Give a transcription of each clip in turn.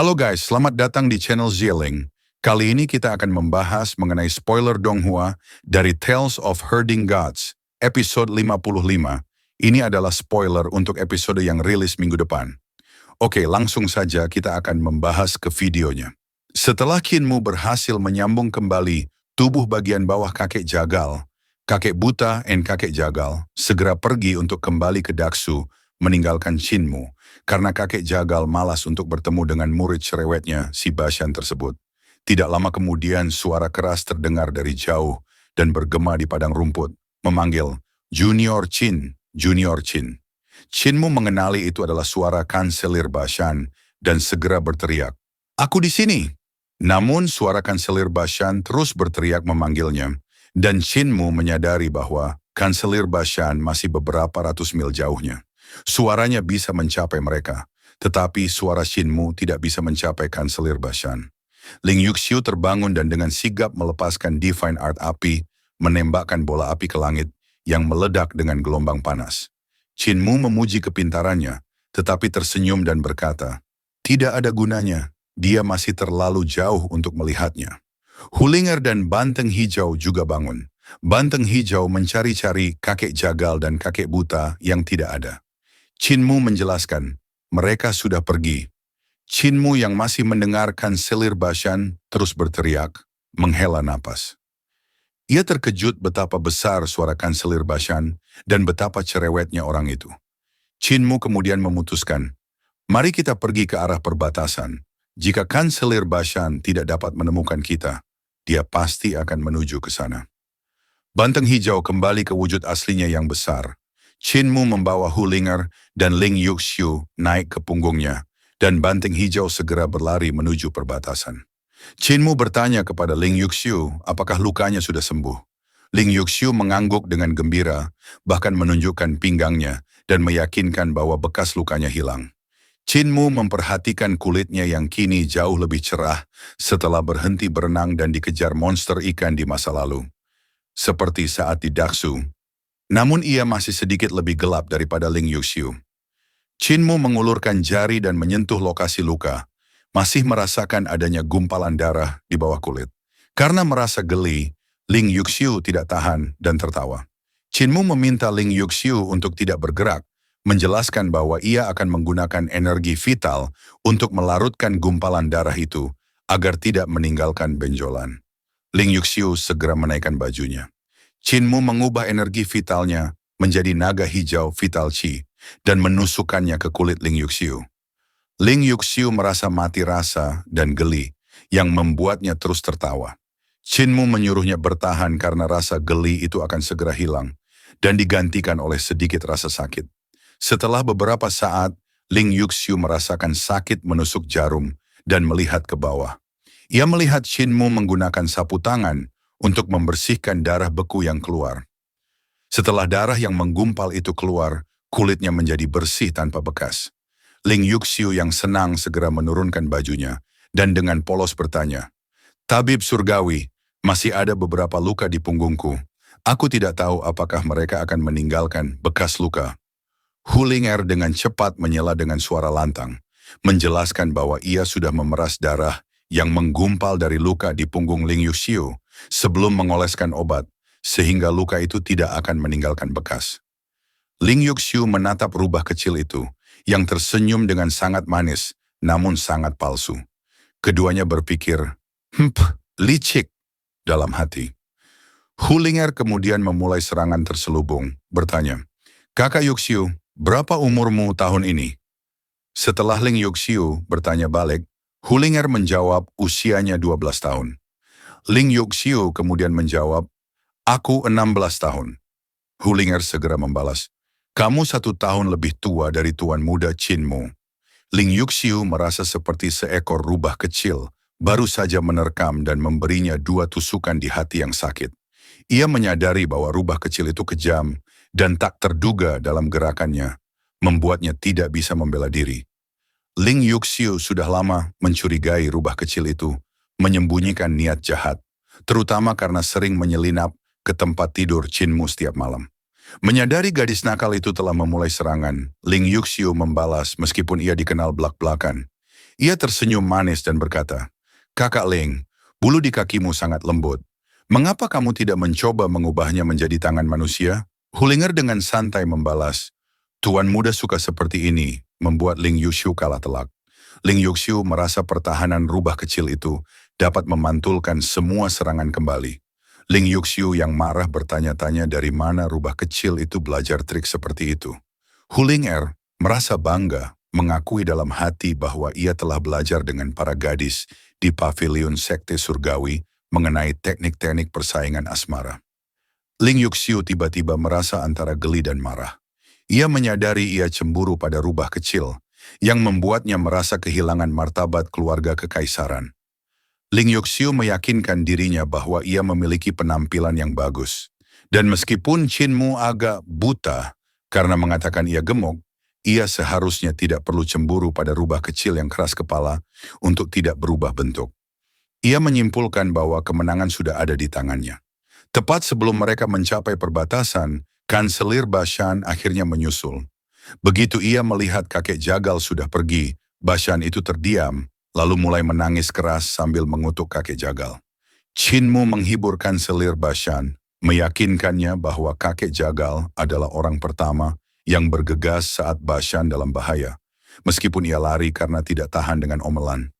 Halo guys, selamat datang di channel Zieling. Kali ini kita akan membahas mengenai spoiler Donghua dari Tales of Herding Gods, episode 55. Ini adalah spoiler untuk episode yang rilis minggu depan. Oke, langsung saja kita akan membahas ke videonya. Setelah Qinmu berhasil menyambung kembali tubuh bagian bawah kakek jagal, kakek buta dan kakek jagal segera pergi untuk kembali ke Daksu, meninggalkan Qinmu, karena kakek jagal malas untuk bertemu dengan murid cerewetnya, si Bashan tersebut. Tidak lama kemudian suara keras terdengar dari jauh dan bergema di padang rumput, memanggil, Junior Qin, Junior Qin. Qinmu mengenali itu adalah suara kanselir Bashan dan segera berteriak, "Aku di sini!" Namun suara kanselir Bashan terus berteriak memanggilnya, dan Qinmu menyadari bahwa kanselir Bashan masih beberapa ratus mil jauhnya. Suaranya bisa mencapai mereka, tetapi suara Qinmu tidak bisa mencapai kanselir Bashan. Ling Yuxiu terbangun dan dengan sigap melepaskan Divine Art api, menembakkan bola api ke langit yang meledak dengan gelombang panas. Qinmu memuji kepintarannya, tetapi tersenyum dan berkata, "Tidak ada gunanya, dia masih terlalu jauh untuk melihatnya." Hulinger dan Banteng Hijau juga bangun. Banteng Hijau mencari-cari kakek jagal dan kakek buta yang tidak ada. Qinmu menjelaskan, mereka sudah pergi. Qinmu yang masih mendengarkan selir Bashan terus berteriak, menghela napas. Ia terkejut betapa besar suara kanselir Bashan dan betapa cerewetnya orang itu. Qinmu kemudian memutuskan, mari kita pergi ke arah perbatasan. Jika kanselir Bashan tidak dapat menemukan kita, dia pasti akan menuju ke sana. Banteng Hijau kembali ke wujud aslinya yang besar. Qinmu membawa Hulinger dan Ling Yuxiu naik ke punggungnya, dan Banteng Hijau segera berlari menuju perbatasan. Qinmu bertanya kepada Ling Yuxiu apakah lukanya sudah sembuh. Ling Yuxiu mengangguk dengan gembira, bahkan menunjukkan pinggangnya dan meyakinkan bahwa bekas lukanya hilang. Qinmu memperhatikan kulitnya yang kini jauh lebih cerah setelah berhenti berenang dan dikejar monster ikan di masa lalu. Seperti saat di Daksu. Namun ia masih sedikit lebih gelap daripada Ling Yuxiu. Qinmu mengulurkan jari dan menyentuh lokasi luka, masih merasakan adanya gumpalan darah di bawah kulit. Karena merasa geli, Ling Yuxiu tidak tahan dan tertawa. Qinmu meminta Ling Yuxiu untuk tidak bergerak, menjelaskan bahwa ia akan menggunakan energi vital untuk melarutkan gumpalan darah itu agar tidak meninggalkan benjolan. Ling Yuxiu segera menaikkan bajunya. Qinmu mengubah energi vitalnya menjadi naga hijau vital Qi dan menusukkannya ke kulit Ling Yuxiu. Ling Yuxiu merasa mati rasa dan geli yang membuatnya terus tertawa. Qinmu menyuruhnya bertahan karena rasa geli itu akan segera hilang dan digantikan oleh sedikit rasa sakit. Setelah beberapa saat, Ling Yuxiu merasakan sakit menusuk jarum dan melihat ke bawah. Ia melihat Qinmu menggunakan sapu tangan untuk membersihkan darah beku yang keluar. Setelah darah yang menggumpal itu keluar, kulitnya menjadi bersih tanpa bekas. Ling Yuxiu yang senang segera menurunkan bajunya dan dengan polos bertanya, "Tabib surgawi, masih ada beberapa luka di punggungku. Aku tidak tahu apakah mereka akan meninggalkan bekas luka." Hulinger dengan cepat menyela dengan suara lantang, menjelaskan bahwa ia sudah memeras darah yang menggumpal dari luka di punggung Ling Yuxiu sebelum mengoleskan obat, sehingga luka itu tidak akan meninggalkan bekas. Ling Yuxiu menatap rubah kecil itu, yang tersenyum dengan sangat manis, namun sangat palsu. Keduanya berpikir, licik, dalam hati. Hulinger kemudian memulai serangan terselubung, bertanya, "Kakak Yuxiu, berapa umurmu tahun ini?" Setelah Ling Yuxiu bertanya balik, Hulinger menjawab usianya 12 tahun. Ling Yuxiu kemudian menjawab, "Aku 16 tahun." Hulinger segera membalas, "Kamu 1 tahun lebih tua dari tuan muda Qinmu." Ling Yuxiu merasa seperti seekor rubah kecil, baru saja menerkam dan memberinya 2 tusukan di hati yang sakit. Ia menyadari bahwa rubah kecil itu kejam dan tak terduga dalam gerakannya, membuatnya tidak bisa membela diri. Ling Yuxiu sudah lama mencurigai rubah kecil itu, menyembunyikan niat jahat, terutama karena sering menyelinap ke tempat tidur Qinmu setiap malam. Menyadari gadis nakal itu telah memulai serangan, Ling Yuxiu membalas meskipun ia dikenal belak-belakan. Ia tersenyum manis dan berkata, "Kakak Ling, bulu di kakimu sangat lembut. Mengapa kamu tidak mencoba mengubahnya menjadi tangan manusia?" Hulinger dengan santai membalas, "Tuan muda suka seperti ini," membuat Ling Yuxiu kalah telak. Ling Yuxiu merasa pertahanan rubah kecil itu dapat memantulkan semua serangan kembali. Ling Yuxiu yang marah bertanya-tanya dari mana rubah kecil itu belajar trik seperti itu. Hulinger merasa bangga, mengakui dalam hati bahwa ia telah belajar dengan para gadis di pavilion sekte surgawi mengenai teknik-teknik persaingan asmara. Ling Yuxiu tiba-tiba merasa antara geli dan marah. Ia menyadari ia cemburu pada rubah kecil, yang membuatnya merasa kehilangan martabat keluarga kekaisaran. Ling Yuxiu meyakinkan dirinya bahwa ia memiliki penampilan yang bagus. Dan meskipun Qin Mu agak buta karena mengatakan ia gemuk, ia seharusnya tidak perlu cemburu pada rubah kecil yang keras kepala untuk tidak berubah bentuk. Ia menyimpulkan bahwa kemenangan sudah ada di tangannya. Tepat sebelum mereka mencapai perbatasan, Kanselir Bashan akhirnya menyusul. Begitu ia melihat kakek jagal sudah pergi, Bashan itu terdiam, lalu mulai menangis keras sambil mengutuk kakek jagal. Qin Mu menghibur Kanselir Bashan, meyakinkannya bahwa kakek jagal adalah orang pertama yang bergegas saat Bashan dalam bahaya, meskipun ia lari karena tidak tahan dengan omelan.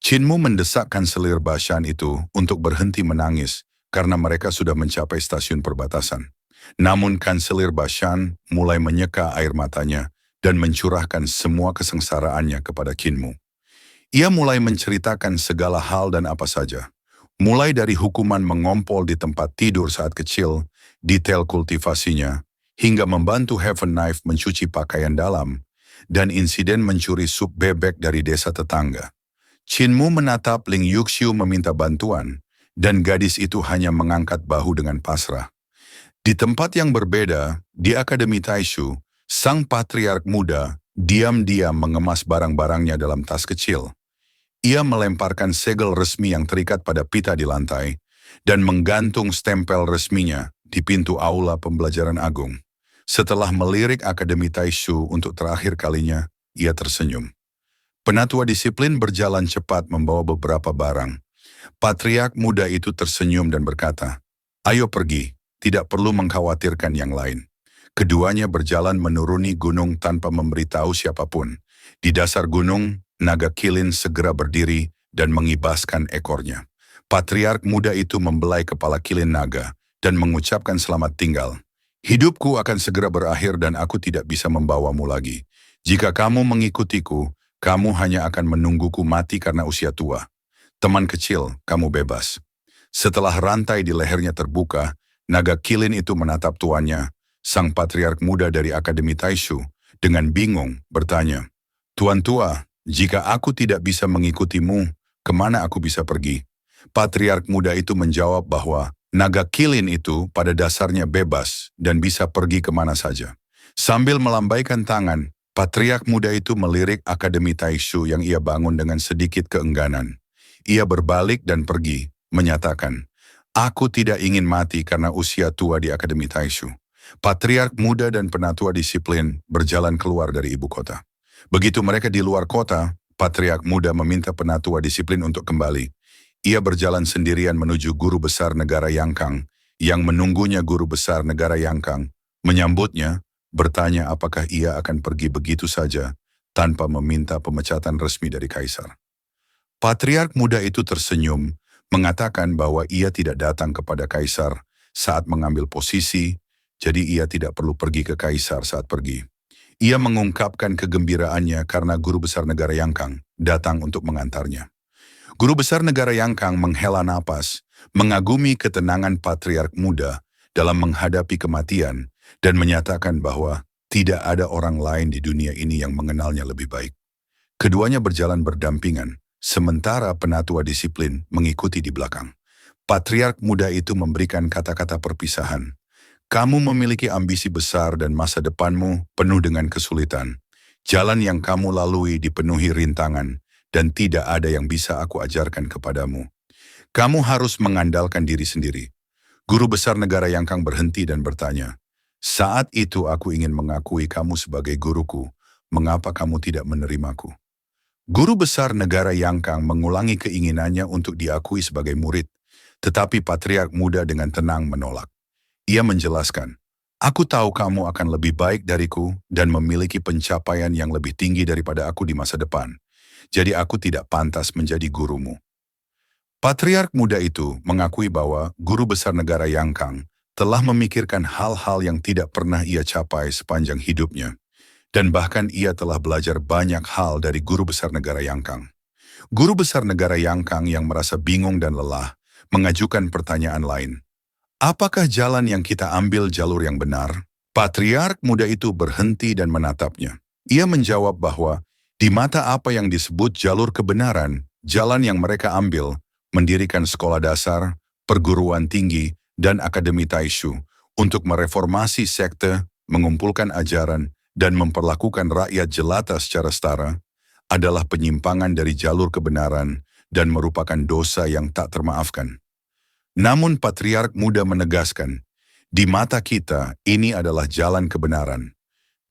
Qin Mu mendesak Kanselir Bashan itu untuk berhenti menangis karena mereka sudah mencapai stasiun perbatasan. Namun Kanselir Bashan mulai menyeka air matanya dan mencurahkan semua kesengsaraannya kepada Qin Mu. Ia mulai menceritakan segala hal dan apa saja. Mulai dari hukuman mengompol di tempat tidur saat kecil, detail kultivasinya, hingga membantu Heaven Knife mencuci pakaian dalam, dan insiden mencuri sup bebek dari desa tetangga. Qin Mu menatap Ling Yuxiu meminta bantuan, dan gadis itu hanya mengangkat bahu dengan pasrah. Di tempat yang berbeda, di Akademi Taishu, sang patriark muda diam-diam mengemas barang-barangnya dalam tas kecil. Ia melemparkan segel resmi yang terikat pada pita di lantai dan menggantung stempel resminya di pintu aula pembelajaran agung. Setelah melirik Akademi Taishu untuk terakhir kalinya, ia tersenyum. Penatua disiplin berjalan cepat membawa beberapa barang. Patriark muda itu tersenyum dan berkata, "Ayo pergi, tidak perlu mengkhawatirkan yang lain." Keduanya berjalan menuruni gunung tanpa memberitahu siapapun. Di dasar gunung, naga kilin segera berdiri dan mengibaskan ekornya. Patriark muda itu membelai kepala kilin naga dan mengucapkan selamat tinggal. "Hidupku akan segera berakhir dan aku tidak bisa membawamu lagi. Jika kamu mengikutiku, kamu hanya akan menungguku mati karena usia tua. Teman kecil, kamu bebas." Setelah rantai di lehernya terbuka, naga kilin itu menatap tuannya, sang patriark muda dari Akademi Taishu, dengan bingung bertanya, "Tuan tua, jika aku tidak bisa mengikutimu, kemana aku bisa pergi?" Patriark muda itu menjawab bahwa naga kilin itu pada dasarnya bebas dan bisa pergi kemana saja. Sambil melambaikan tangan, patriark muda itu melirik Akademi Taishu yang ia bangun dengan sedikit keengganan. Ia berbalik dan pergi, menyatakan, "Aku tidak ingin mati karena usia tua di Akademi Taishu." Patriark muda dan penatua disiplin berjalan keluar dari ibu kota. Begitu mereka di luar kota, patriark muda meminta penatua disiplin untuk kembali. Ia berjalan sendirian menuju guru besar negara Yangkang, yang menunggunya guru besar negara Yangkang, menyambutnya, bertanya apakah ia akan pergi begitu saja, tanpa meminta pemecatan resmi dari kaisar. Patriark muda itu tersenyum, mengatakan bahwa ia tidak datang kepada kaisar saat mengambil posisi, jadi ia tidak perlu pergi ke kaisar saat pergi. Ia mengungkapkan kegembiraannya karena guru besar negara Yangkang datang untuk mengantarnya. Guru besar negara Yangkang menghela napas, mengagumi ketenangan patriark muda dalam menghadapi kematian, dan menyatakan bahwa tidak ada orang lain di dunia ini yang mengenalnya lebih baik. Keduanya berjalan berdampingan, sementara penatua disiplin mengikuti di belakang. Patriark muda itu memberikan kata-kata perpisahan. "Kamu memiliki ambisi besar dan masa depanmu penuh dengan kesulitan. Jalan yang kamu lalui dipenuhi rintangan dan tidak ada yang bisa aku ajarkan kepadamu. Kamu harus mengandalkan diri sendiri." Guru besar negara Yangkang berhenti dan bertanya, "Saat itu aku ingin mengakui kamu sebagai guruku, mengapa kamu tidak menerimaku?" Guru besar negara Yangkang mengulangi keinginannya untuk diakui sebagai murid, tetapi Patriark muda dengan tenang menolak. Ia menjelaskan, "Aku tahu kamu akan lebih baik dariku dan memiliki pencapaian yang lebih tinggi daripada aku di masa depan. Jadi aku tidak pantas menjadi gurumu." Patriark muda itu mengakui bahwa guru besar negara Yangkang telah memikirkan hal-hal yang tidak pernah ia capai sepanjang hidupnya. Dan bahkan ia telah belajar banyak hal dari guru besar negara Yangkang. Guru besar negara Yangkang yang merasa bingung dan lelah mengajukan pertanyaan lain. Apakah jalan yang kita ambil jalur yang benar? Patriark muda itu berhenti dan menatapnya. Ia menjawab bahwa di mata apa yang disebut jalur kebenaran, jalan yang mereka ambil, mendirikan sekolah dasar, perguruan tinggi, dan akademi Taishu untuk mereformasi sekte, mengumpulkan ajaran, dan memperlakukan rakyat jelata secara setara, adalah penyimpangan dari jalur kebenaran dan merupakan dosa yang tak termaafkan. Namun Patriark muda menegaskan, di mata kita ini adalah jalan kebenaran.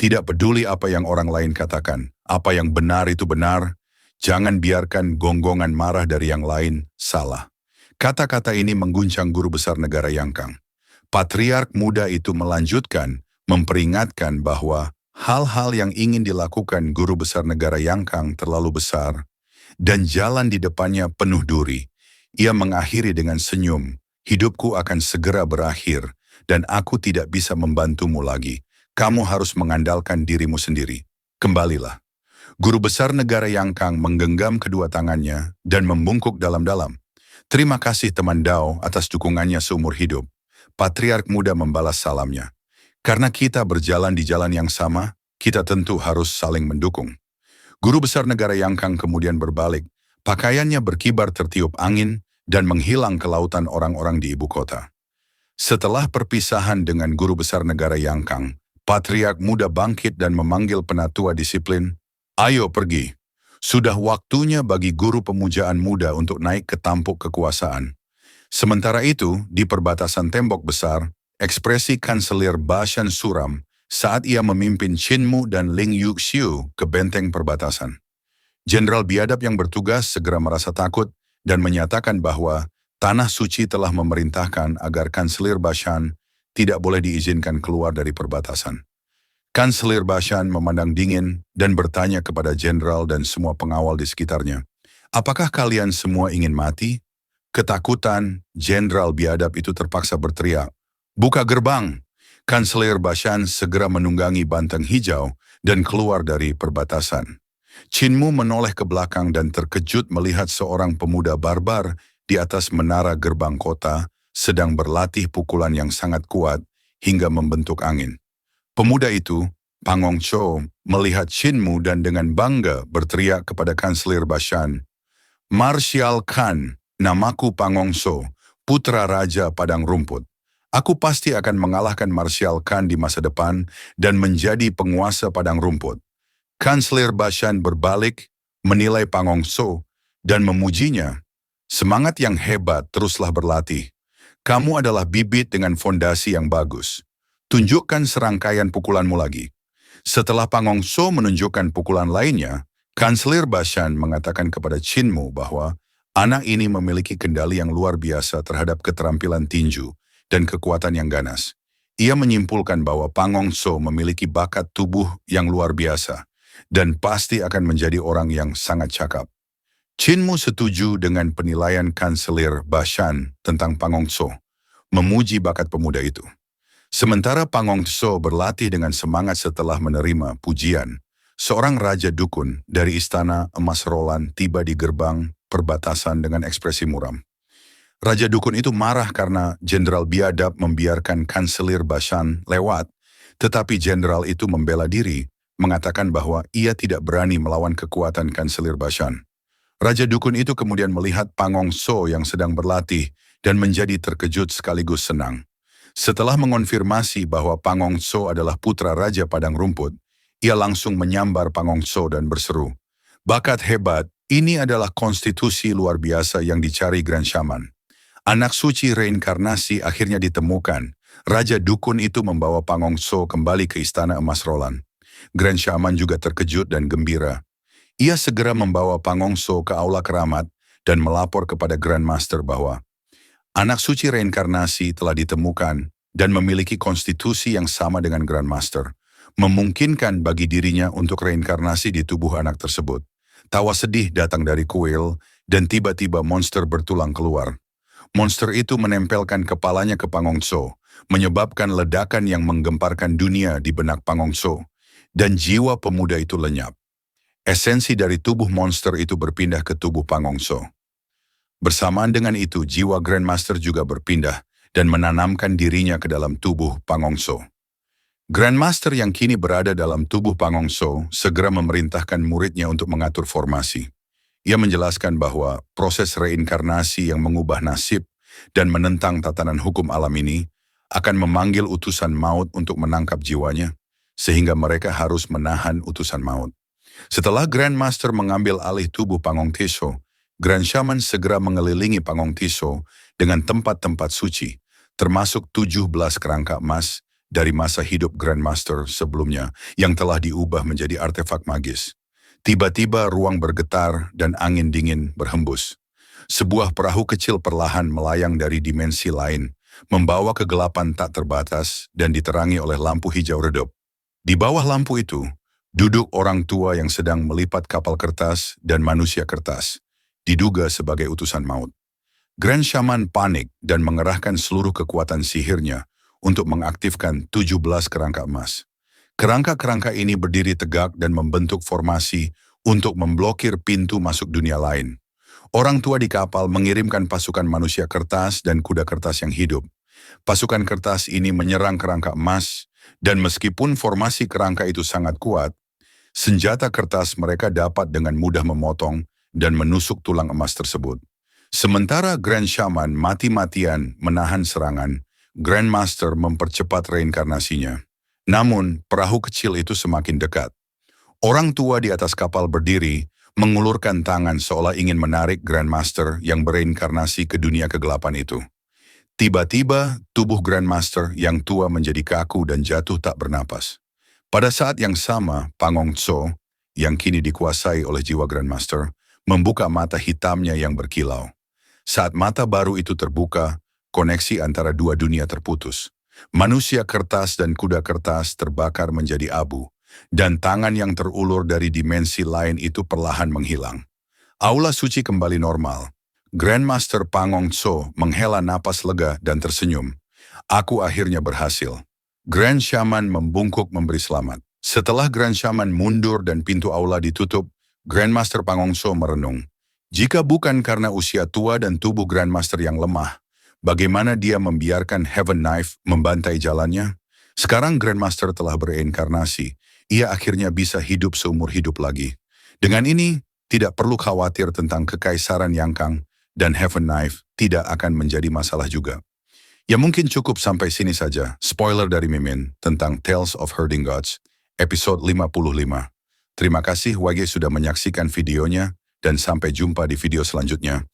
Tidak peduli apa yang orang lain katakan, apa yang benar itu benar, jangan biarkan gonggongan marah dari yang lain salah. Kata-kata ini mengguncang guru besar negara Yangkang. Patriark muda itu melanjutkan, memperingatkan bahwa hal-hal yang ingin dilakukan guru besar negara Yangkang terlalu besar, dan jalan di depannya penuh duri. Ia mengakhiri dengan senyum, "Hidupku akan segera berakhir, dan aku tidak bisa membantumu lagi. Kamu harus mengandalkan dirimu sendiri. Kembalilah." Guru besar negara Yangkang menggenggam kedua tangannya dan membungkuk dalam-dalam. "Terima kasih teman Dao atas dukungannya seumur hidup." Patriark muda membalas salamnya. "Karena kita berjalan di jalan yang sama, kita tentu harus saling mendukung." Guru besar negara Yangkang kemudian berbalik, pakaiannya berkibar tertiup angin dan menghilang ke lautan orang-orang di ibu kota. Setelah perpisahan dengan guru besar negara Yangkang, Patriark muda bangkit dan memanggil penatua disiplin, "Ayo pergi. Sudah waktunya bagi guru pemujaan muda untuk naik ke tampuk kekuasaan." Sementara itu, di perbatasan tembok besar, ekspresi Kanselir Bashan suram saat ia memimpin Chinmu dan Ling Yuxiu ke benteng perbatasan. Jenderal biadab yang bertugas segera merasa takut dan menyatakan bahwa Tanah Suci telah memerintahkan agar Kanselir Bashan tidak boleh diizinkan keluar dari perbatasan. Kanselir Bashan memandang dingin dan bertanya kepada jenderal dan semua pengawal di sekitarnya, "Apakah kalian semua ingin mati?" Ketakutan, jenderal biadab itu terpaksa berteriak, "Buka gerbang!" Kanselir Bashan segera menunggangi banteng hijau dan keluar dari perbatasan. Chinmu menoleh ke belakang dan terkejut melihat seorang pemuda barbar di atas menara gerbang kota sedang berlatih pukulan yang sangat kuat hingga membentuk angin. Pemuda itu, Pangong Cho, melihat Chinmu dan dengan bangga berteriak kepada Kanselir Bashan, "Marshal Khan, namaku Pangong Cho, putra Raja Padang Rumput. Aku pasti akan mengalahkan Marshal Khan di masa depan dan menjadi penguasa Padang Rumput." Kanselir Bashan berbalik, menilai Pangong Cho, dan memujinya. "Semangat yang hebat, teruslah berlatih. Kamu adalah bibit dengan fondasi yang bagus. Tunjukkan serangkaian pukulanmu lagi." Setelah Pangong Cho menunjukkan pukulan lainnya, Kanselir Bashan mengatakan kepada Chinmu bahwa anak ini memiliki kendali yang luar biasa terhadap keterampilan tinju dan kekuatan yang ganas. Ia menyimpulkan bahwa Pangong Cho memiliki bakat tubuh yang luar biasa dan pasti akan menjadi orang yang sangat cakap. Chinmu setuju dengan penilaian Kanselir Bashan tentang Pangong Cho, memuji bakat pemuda itu. Sementara Pangong Cho berlatih dengan semangat setelah menerima pujian, seorang raja dukun dari istana emas Roland tiba di gerbang perbatasan dengan ekspresi muram. Raja dukun itu marah karena jenderal biadab membiarkan Kanselir Bashan lewat, tetapi jenderal itu membela diri, mengatakan bahwa ia tidak berani melawan kekuatan Kanselir Bashan. Raja dukun itu kemudian melihat Pangong Cho yang sedang berlatih dan menjadi terkejut sekaligus senang. Setelah mengonfirmasi bahwa Pangong Cho adalah putra Raja Padang Rumput, ia langsung menyambar Pangong Cho dan berseru, "Bakat hebat, ini adalah konstitusi luar biasa yang dicari Grand Shaman. Anak suci reinkarnasi akhirnya ditemukan." Raja dukun itu membawa Pangong Cho kembali ke istana emas Roland. Grand Shaman juga terkejut dan gembira. Ia segera membawa Pangongso ke aula keramat dan melapor kepada Grand Master bahwa anak suci reinkarnasi telah ditemukan dan memiliki konstitusi yang sama dengan Grand Master, memungkinkan bagi dirinya untuk reinkarnasi di tubuh anak tersebut. Tawa sedih datang dari kuil dan tiba-tiba monster bertulang keluar. Monster itu menempelkan kepalanya ke Pangongso, menyebabkan ledakan yang menggemparkan dunia di benak Pangongso, dan jiwa pemuda itu lenyap. Esensi dari tubuh monster itu berpindah ke tubuh Pangongso. Bersamaan dengan itu, jiwa Grandmaster juga berpindah dan menanamkan dirinya ke dalam tubuh Pangongso. Grandmaster yang kini berada dalam tubuh Pangongso segera memerintahkan muridnya untuk mengatur formasi. Ia menjelaskan bahwa proses reinkarnasi yang mengubah nasib dan menentang tatanan hukum alam ini akan memanggil utusan maut untuk menangkap jiwanya, sehingga mereka harus menahan utusan maut. Setelah Grandmaster mengambil alih tubuh Pangongtiso, Grand Shaman segera mengelilingi Pangongtiso dengan tempat-tempat suci, termasuk 17 kerangka emas dari masa hidup Grandmaster sebelumnya yang telah diubah menjadi artefak magis. Tiba-tiba ruang bergetar dan angin dingin berhembus. Sebuah perahu kecil perlahan melayang dari dimensi lain, membawa kegelapan tak terbatas dan diterangi oleh lampu hijau redup. Di bawah lampu itu, duduk orang tua yang sedang melipat kapal kertas dan manusia kertas, diduga sebagai utusan maut. Grand Shaman panik dan mengerahkan seluruh kekuatan sihirnya untuk mengaktifkan 17 kerangka emas. Kerangka-kerangka ini berdiri tegak dan membentuk formasi untuk memblokir pintu masuk dunia lain. Orang tua di kapal mengirimkan pasukan manusia kertas dan kuda kertas yang hidup. Pasukan kertas ini menyerang kerangka emas, dan meskipun formasi kerangka itu sangat kuat, senjata kertas mereka dapat dengan mudah memotong dan menusuk tulang emas tersebut. Sementara Grand Shaman mati-matian menahan serangan, Grandmaster mempercepat reinkarnasinya. Namun, perahu kecil itu semakin dekat. Orang tua di atas kapal berdiri, mengulurkan tangan seolah ingin menarik Grandmaster yang bereinkarnasi ke dunia kegelapan itu. Tiba-tiba, tubuh Grandmaster yang tua menjadi kaku dan jatuh tak bernapas. Pada saat yang sama, Pangongso, yang kini dikuasai oleh jiwa Grandmaster, membuka mata hitamnya yang berkilau. Saat mata baru itu terbuka, koneksi antara dua dunia terputus. Manusia kertas dan kuda kertas terbakar menjadi abu, dan tangan yang terulur dari dimensi lain itu perlahan menghilang. Aula suci kembali normal. Grandmaster Pangongso menghela napas lega dan tersenyum. Aku akhirnya berhasil. Grand Shaman membungkuk memberi selamat. Setelah Grand Shaman mundur dan pintu aula ditutup, Grandmaster Pangongso merenung. Jika bukan karena usia tua dan tubuh Grandmaster yang lemah, bagaimana dia membiarkan Heaven Knife membantai jalannya? Sekarang Grandmaster telah bereinkarnasi. Ia akhirnya bisa hidup seumur hidup lagi. Dengan ini, tidak perlu khawatir tentang kekaisaran Yangkang, dan Heaven Knife tidak akan menjadi masalah juga. Ya mungkin cukup sampai sini saja, spoiler dari Mimin tentang Tales of Herding Gods, episode 55. Terima kasih WG sudah menyaksikan videonya, dan sampai jumpa di video selanjutnya.